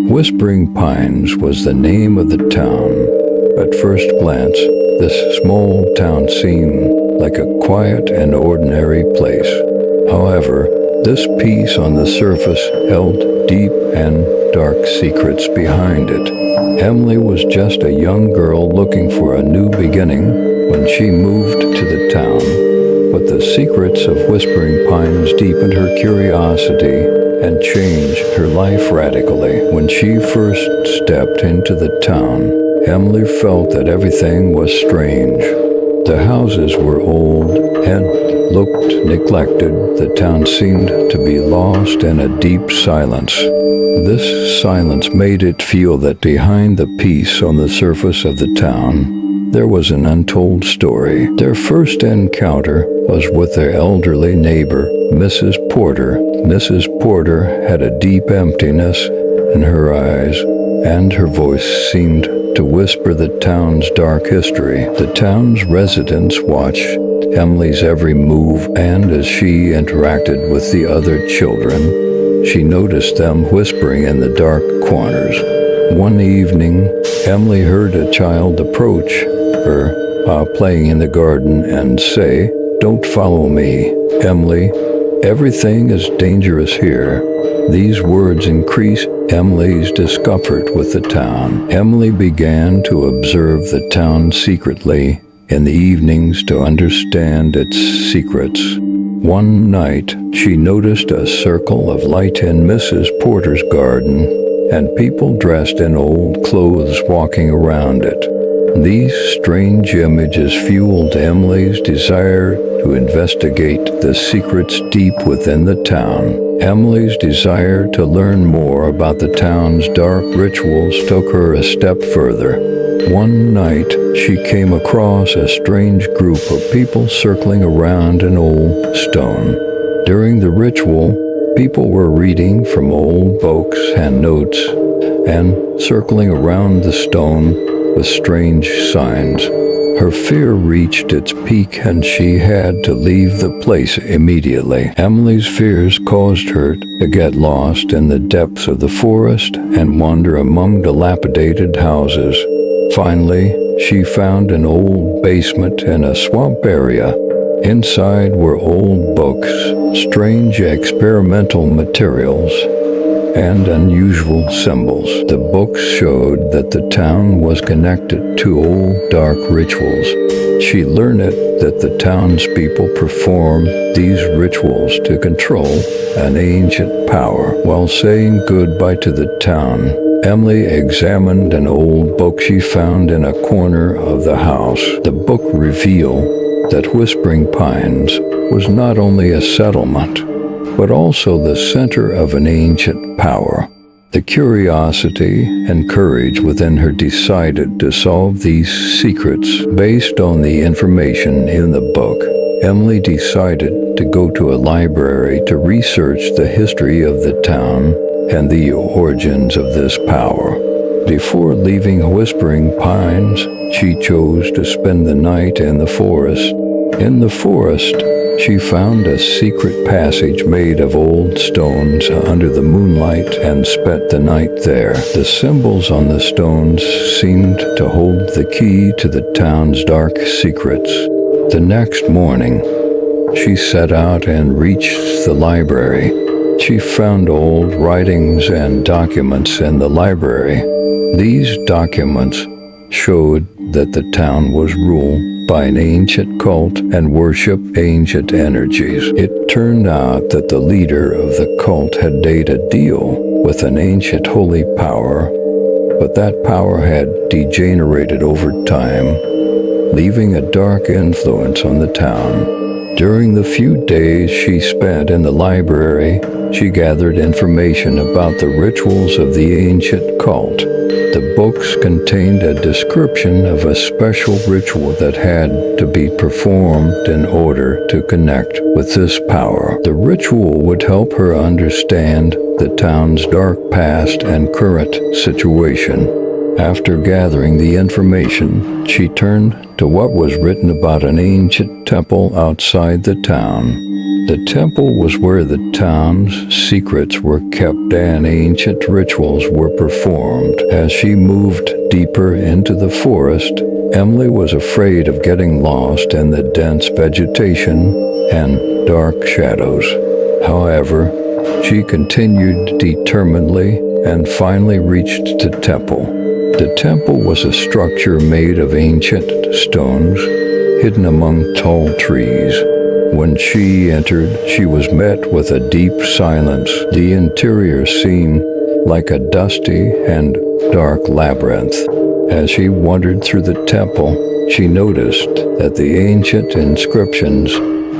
Whispering Pines was the name of the town. At first glance, this small town seemed like a quiet and ordinary place. However, this piece on the surface held deep and dark secrets behind it. Emily was just a young girl looking for a new beginning when she moved to the town. But the secrets of Whispering Pines deepened her curiosity and changed her life radically. When she first stepped into the town, Emily felt that everything was strange. The houses were old and looked neglected. The town seemed to be lost in a deep silence. This silence made it feel that behind the peace on the surface of the town, there was an untold story. Their first encounter was with their elderly neighbor, Mrs. Porter. Mrs. Porter had a deep emptiness in her eyes, and her voice seemed to whisper the town's dark history. The town's residents watched Emily's every move, and as she interacted with the other children, she noticed them whispering in the dark corners. One evening, Emily heard a child approach her while playing in the garden and say, "Don't follow me, Emily. Everything is dangerous here." These words increased Emily's discomfort with the town. Emily began to observe the town secretly in the evenings to understand its secrets. One night, she noticed a circle of light in Mrs. Porter's garden and people dressed in old clothes walking around it. These strange images fueled Emily's desire to investigate the secrets deep within the town. Emily's desire to learn more about the town's dark rituals took her a step further. One night, she came across a strange group of people circling around an old stone. During the ritual, people were reading from old books and notes and circling around the stone with strange signs. Her fear reached its peak and she had to leave the place immediately. Emily's fears caused her to get lost in the depths of the forest and wander among dilapidated houses. Finally, she found an old basement in a swamp area. Inside were old books, strange experimental materials, and unusual symbols. The books showed that the town was connected to old dark rituals. She learned that the townspeople performed these rituals to control an ancient power. While saying goodbye to the town, Emily examined an old book she found in a corner of the house. The book revealed that Whispering Pines was not only a settlement, but also the center of an ancient power. The curiosity and courage within her decided to solve these secrets based on the information in the book. Emily decided to go to a library to research the history of the town and the origins of this power. Before leaving Whispering Pines, she chose to spend the night in the forest. In the forest, she found a secret passage made of old stones under the moonlight and spent the night there. The symbols on the stones seemed to hold the key to the town's dark secrets. The next morning, she set out and reached the library. She found old writings and documents in the library. These documents showed that the town was ruled by an ancient cult and worshiped ancient energies. It turned out that the leader of the cult had made a deal with an ancient holy power, but that power had degenerated over time, leaving a dark influence on the town. During the few days she spent in the library, she gathered information about the rituals of the ancient cult. The books contained a description of a special ritual that had to be performed in order to connect with this power. The ritual would help her understand the town's dark past and current situation. After gathering the information, she turned to what was written about an ancient temple outside the town. The temple was where the town's secrets were kept and ancient rituals were performed. As she moved deeper into the forest, Emily was afraid of getting lost in the dense vegetation and dark shadows. However, she continued determinedly and finally reached the temple. The temple was a structure made of ancient stones, hidden among tall trees. When she entered, she was met with a deep silence. The interior seemed like a dusty and dark labyrinth. As she wandered through the temple, she noticed that the ancient inscriptions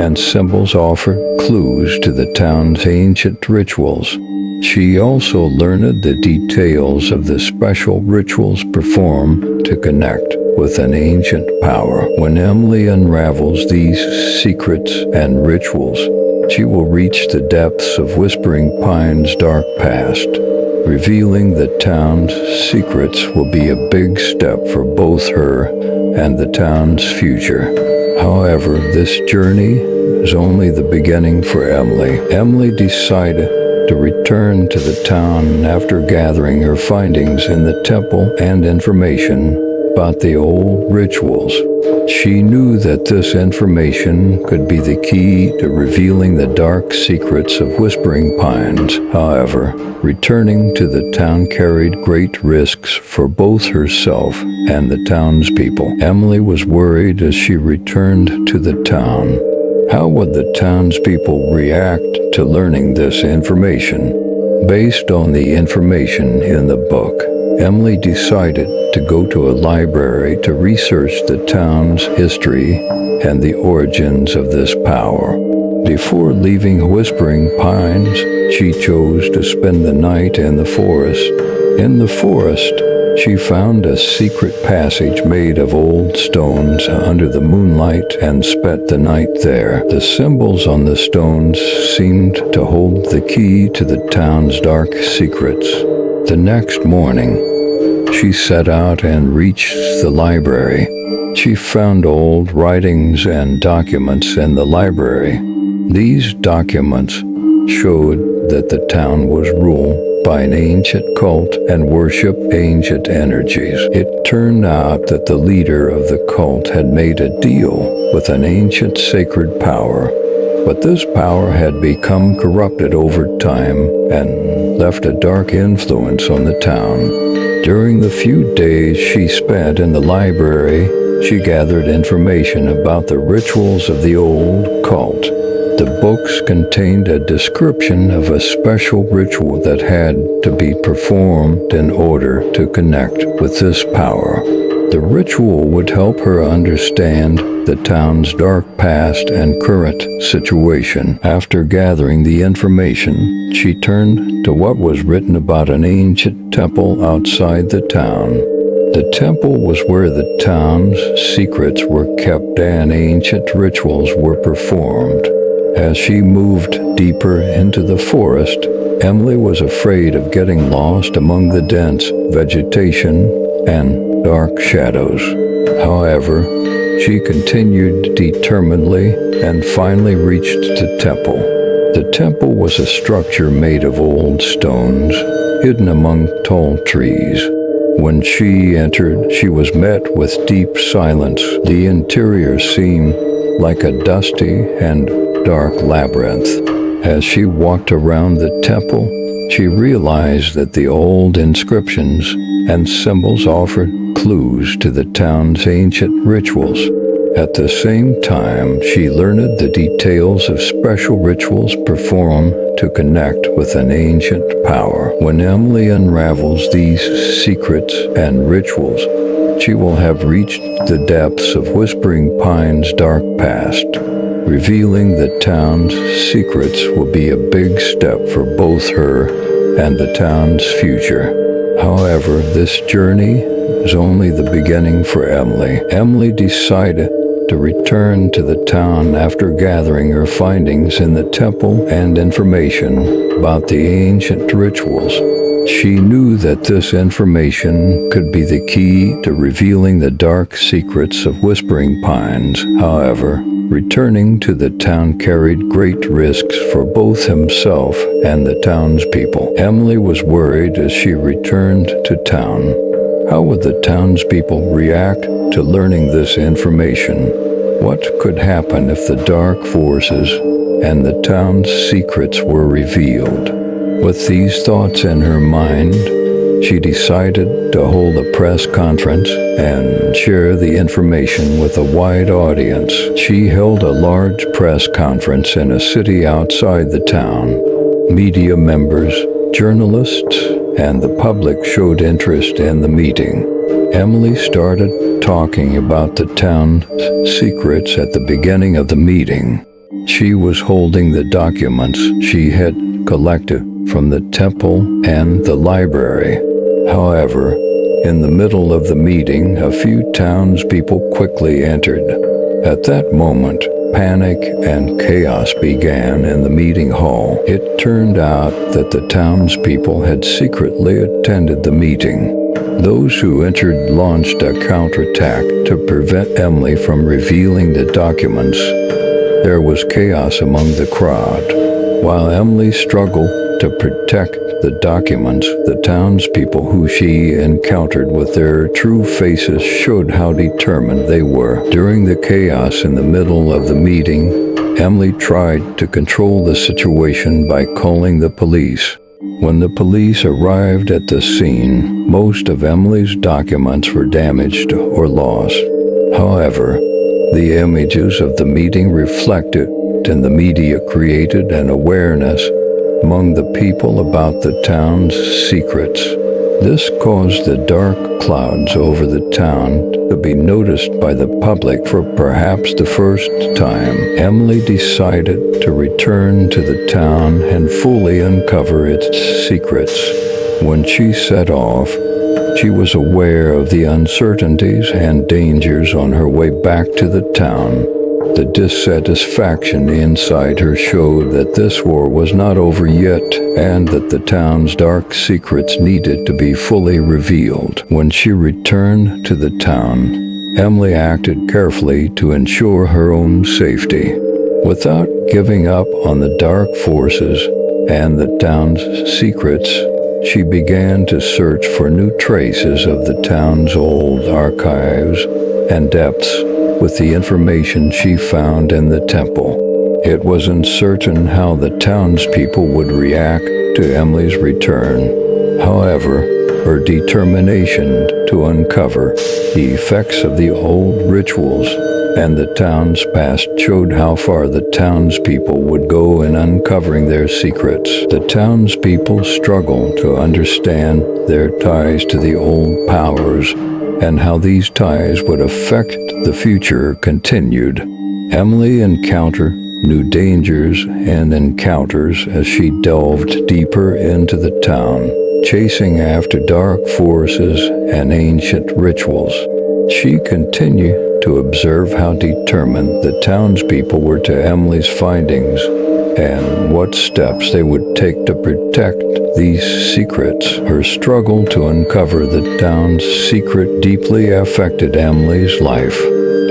and symbols offered clues to the town's ancient rituals. She also learned the details of the special rituals performed to connect with an ancient power. When Emily unravels these secrets and rituals, she will reach the depths of Whispering Pine's dark past. Revealing the town's secrets will be a big step for both her and the town's future. However, this journey is only the beginning for Emily. Emily decided to return to the town after gathering her findings in the temple and information about the old rituals. She knew that this information could be the key to revealing the dark secrets of Whispering Pines. However, returning to the town carried great risks for both herself and the townspeople. Emily was worried as she returned to the town. How would the townspeople react to learning this information? Based on the information in the book, Emily decided to go to a library to research the town's history and the origins of this power. Before leaving Whispering Pines, she chose to spend the night in the forest. In the forest, she found a secret passage made of old stones under the moonlight and spent the night there. The symbols on the stones seemed to hold the key to the town's dark secrets. The next morning, she set out and reached the library. She found old writings and documents in the library. These documents showed that the town was ruled by an ancient cult and worshiped ancient energies. It turned out that the leader of the cult had made a deal with an ancient sacred power, but this power had become corrupted over time and left a dark influence on the town. During the few days she spent in the library, she gathered information about the rituals of the old cult. The books contained a description of a special ritual that had to be performed in order to connect with this power. The ritual would help her understand the town's dark past and current situation. After gathering the information, she turned to what was written about an ancient temple outside the town. The temple was where the town's secrets were kept and ancient rituals were performed. As she moved deeper into the forest, Emily was afraid of getting lost among the dense vegetation and dark shadows. However, she continued determinedly and finally reached the temple. The temple was a structure made of old stones, hidden among tall trees. When she entered, she was met with deep silence. The interior seemed like a dusty and dark labyrinth. As she walked around the temple, she realized that the old inscriptions and symbols offered clues to the town's ancient rituals. At the same time, she learned the details of special rituals performed to connect with an ancient power. When Emily unravels these secrets and rituals, she will have reached the depths of Whispering Pine's dark past. Revealing the town's secrets will be a big step for both her and the town's future. However, this journey is only the beginning for Emily. Emily decided to return to the town after gathering her findings in the temple and information about the ancient rituals. She knew that this information could be the key to revealing the dark secrets of Whispering Pines. However, returning to the town carried great risks for both himself and the townspeople. Emily was worried as she returned to town. How would the townspeople react to learning this information? What could happen if the dark forces and the town's secrets were revealed? With these thoughts in her mind, she decided to hold a press conference and share the information with a wide audience. She held a large press conference in a city outside the town. Media members, journalists, and the public showed interest in the meeting. Emily started talking about the town's secrets at the beginning of the meeting. She was holding the documents she had collected from the temple and the library. However, in the middle of the meeting, a few townspeople quickly entered. At that moment, panic and chaos began in the meeting hall. It turned out that the townspeople had secretly attended the meeting. Those who entered launched a counterattack to prevent Emily from revealing the documents. There was chaos among the crowd. While Emily struggled to protect the documents, the townspeople who she encountered with their true faces showed how determined they were. During the chaos in the middle of the meeting, Emily tried to control the situation by calling the police. When the police arrived at the scene, most of Emily's documents were damaged or lost. However, the images of the meeting reflected and the media created an awareness among the people about the town's secrets. This caused the dark clouds over the town to be noticed by the public for perhaps the first time. Emily decided to return to the town and fully uncover its secrets. When she set off, she was aware of the uncertainties and dangers on her way back to the town. The dissatisfaction inside her showed that this war was not over yet and that the town's dark secrets needed to be fully revealed. When she returned to the town, Emily acted carefully to ensure her own safety. Without giving up on the dark forces and the town's secrets, she began to search for new traces of the town's old archives and depths with the information she found in the temple. It was uncertain how the townspeople would react to Emily's return. However, her determination to uncover the effects of the old rituals and the town's past showed how far the townspeople would go in uncovering their secrets. The townspeople struggled to understand their ties to the old powers and how these ties would affect the future continued. Emily encountered new dangers and encounters as she delved deeper into the town, chasing after dark forces and ancient rituals. She continued to observe how determined the townspeople were to Emily's findings and what steps they would take to protect these secrets. Her struggle to uncover the town's secret deeply affected Emily's life.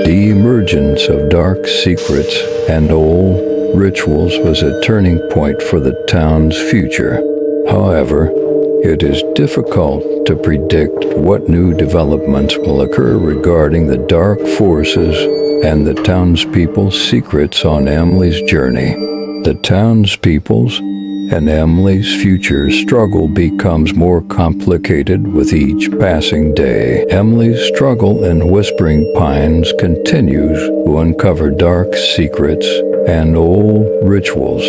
The emergence of dark secrets and old rituals was a turning point for the town's future. However, it is difficult to predict what new developments will occur regarding the dark forces and the townspeople's secrets on Emily's journey. The townspeople's and Emily's future struggle becomes more complicated with each passing day. Emily's struggle in Whispering Pines continues to uncover dark secrets and old rituals.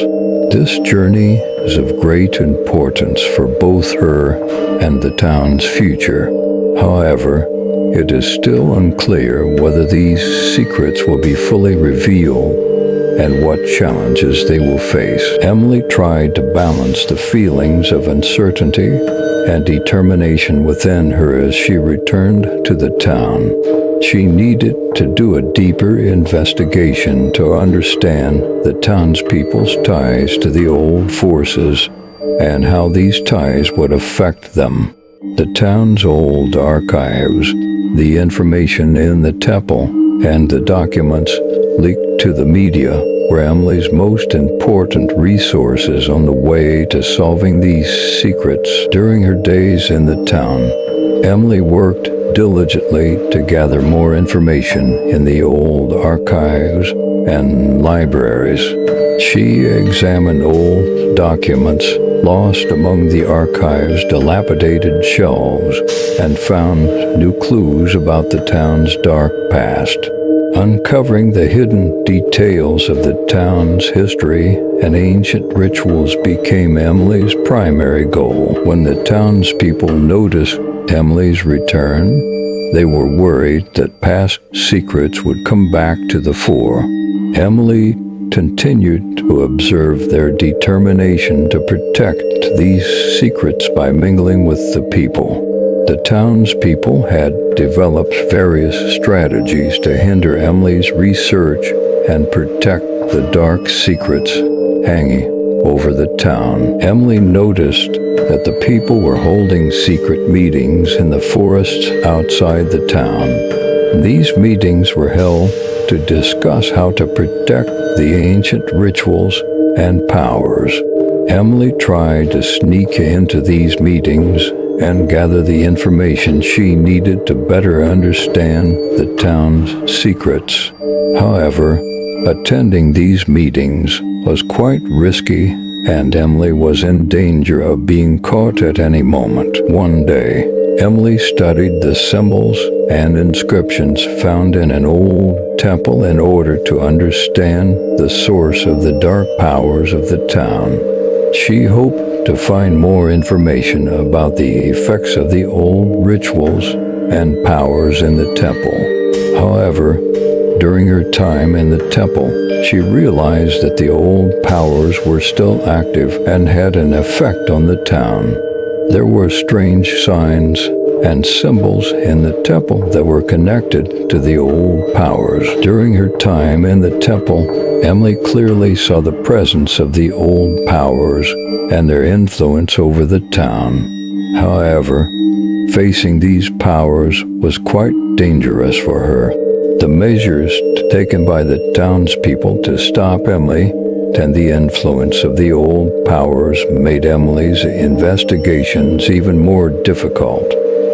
This journey is of great importance for both her and the town's future. However, it is still unclear whether these secrets will be fully revealed and what challenges they will face. Emily tried to balance the feelings of uncertainty and determination within her as she returned to the town. She needed to do a deeper investigation to understand the townspeople's ties to the old forces and how these ties would affect them. The town's old archives, the information in the temple, and the documents leaked to the media were Emily's most important resources on the way to solving these secrets. During her days in the town, Emily worked diligently to gather more information in the old archives and libraries. She examined old documents lost among the archive's dilapidated shelves and found new clues about the town's dark past. Uncovering the hidden details of the town's history and ancient rituals became Emily's primary goal. When the townspeople noticed Emily's return, they were worried that past secrets would come back to the fore. Emily continued to observe their determination to protect these secrets by mingling with the people. The townspeople had developed various strategies to hinder Emily's research and protect the dark secrets hanging over the town. Emily noticed that the people were holding secret meetings in the forests outside the town. These meetings were held to discuss how to protect the ancient rituals and powers. Emily tried to sneak into these meetings and gather the information she needed to better understand the town's secrets. However, attending these meetings was quite risky, and Emily was in danger of being caught at any moment. One day, Emily studied the symbols and inscriptions found in an old temple in order to understand the source of the dark powers of the town. She hoped to find more information about the effects of the old rituals and powers in the temple. However, during her time in the temple, she realized that the old powers were still active and had an effect on the town. There were strange signs and symbols in the temple that were connected to the old powers. During her time in the temple, Emily clearly saw the presence of the old powers and their influence over the town. However, facing these powers was quite dangerous for her. The measures taken by the townspeople to stop Emily and the influence of the old powers made Emily's investigations even more difficult.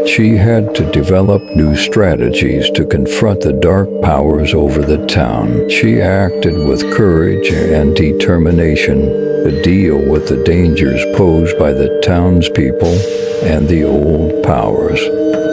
She had to develop new strategies to confront the dark powers over the town. She acted with courage and determination to deal with the dangers posed by the townspeople and the old powers.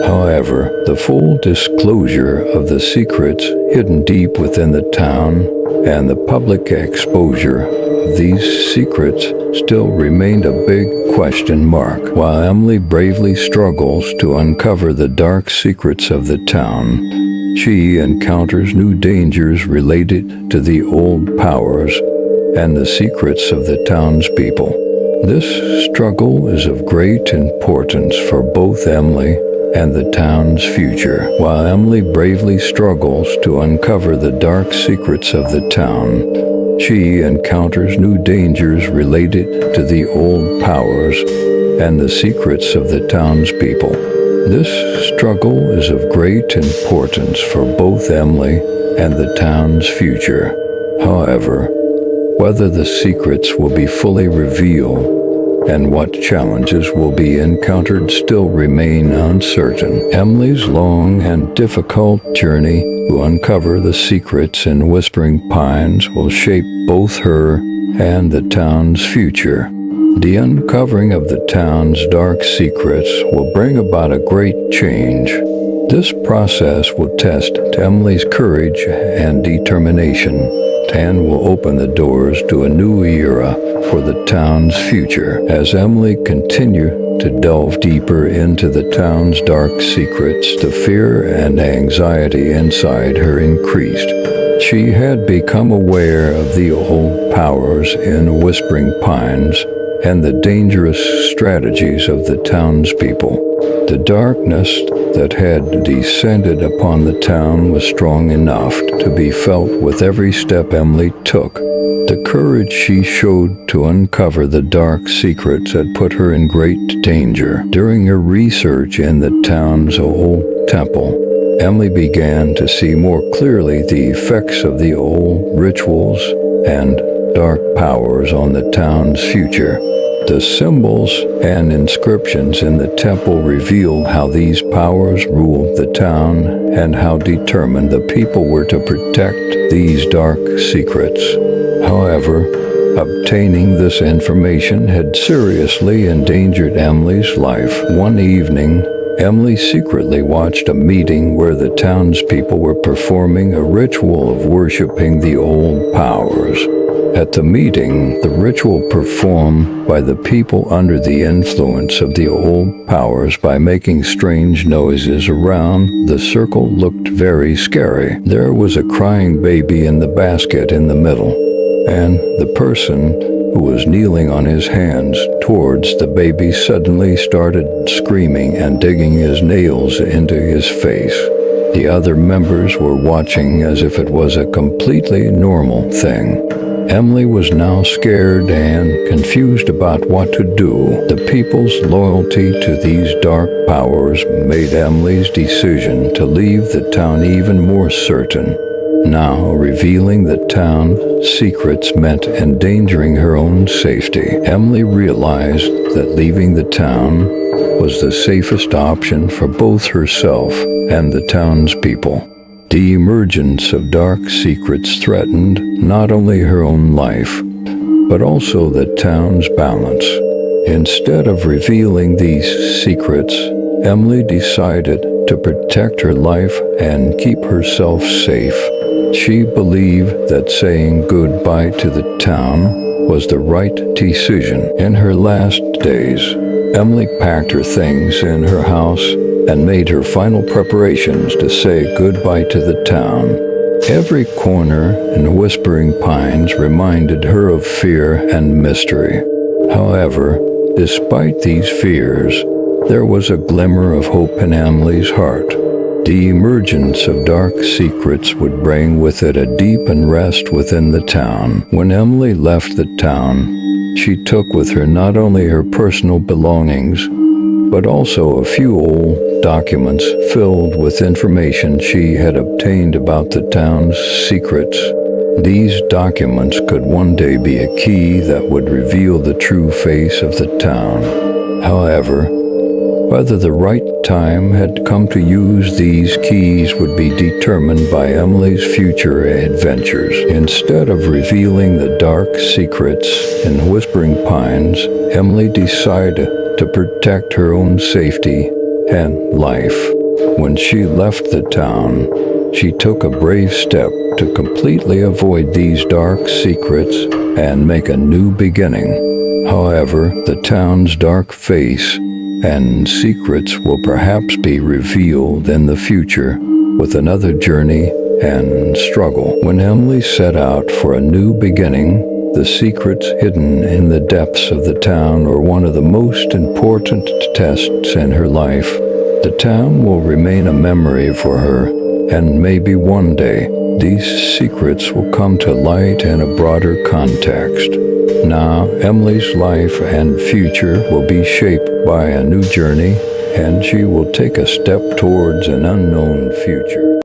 However, the full disclosure of the secrets hidden deep within the town and the public exposure of these secrets still remained a big question mark. While Emily bravely struggles to uncover the dark secrets of the town, she encounters new dangers related to the old powers and the secrets of the townspeople. This struggle is of great importance for both Emily and the town's future. While Emily bravely struggles to uncover the dark secrets of the town, she encounters new dangers related to the old powers and the secrets of the townspeople. This struggle is of great importance for both Emily and the town's future. However, whether the secrets will be fully revealed and what challenges will be encountered still remain uncertain. Emily's long and difficult journey to uncover the secrets in Whispering Pines will shape both her and the town's future. The uncovering of the town's dark secrets will bring about a great change. This process will test Emily's courage and determination and will open the doors to a new era for the town's future. As Emily continued to delve deeper into the town's dark secrets, the fear and anxiety inside her increased. She had become aware of the old powers in Whispering Pines and the dangerous strategies of the townspeople. The darkness that had descended upon the town was strong enough to be felt with every step Emily took. The courage she showed to uncover the dark secrets had put her in great danger. During her research in the town's old temple, Emily began to see more clearly the effects of the old rituals and dark powers on the town's future. The symbols and inscriptions in the temple reveal how these powers ruled the town and how determined the people were to protect these dark secrets. However, obtaining this information had seriously endangered Emily's life. One evening, Emily secretly watched a meeting where the townspeople were performing a ritual of worshiping the old powers. At the meeting, the ritual performed by the people under the influence of the old powers by making strange noises around the circle looked very scary. There was a crying baby in the basket in the middle, and the person who was kneeling on his hands towards the baby suddenly started screaming and digging his nails into his face. The other members were watching as if it was a completely normal thing. Emily was now scared and confused about what to do. The people's loyalty to these dark powers made Emily's decision to leave the town even more certain. Now, revealing the town's secrets meant endangering her own safety. Emily realized that leaving the town was the safest option for both herself and the townspeople. The emergence of dark secrets threatened not only her own life, but also the town's balance. Instead of revealing these secrets, Emily decided to protect her life and keep herself safe. She believed that saying goodbye to the town was the right decision. In her last days, Emily packed her things in her house and made her final preparations to say goodbye to the town. Every corner in Whispering Pines reminded her of fear and mystery. However, despite these fears, there was a glimmer of hope in Emily's heart. The emergence of dark secrets would bring with it a deep unrest within the town. When Emily left the town, she took with her not only her personal belongings, but also a few old documents filled with information she had obtained about the town's secrets. These documents could one day be a key that would reveal the true face of the town. However, whether the right time had come to use these keys would be determined by Emily's future adventures. Instead of revealing the dark secrets in Whispering Pines, Emily decided to protect her own safety and life. When she left the town, she took a brave step to completely avoid these dark secrets and make a new beginning. However, the town's dark face and secrets will perhaps be revealed in the future with another journey and struggle. When Emily set out for a new beginning, the secrets hidden in the depths of the town were one of the most important tests in her life. The town will remain a memory for her, and maybe one day these secrets will come to light in a broader context. Now, Emily's life and future will be shaped by a new journey, and she will take a step towards an unknown future.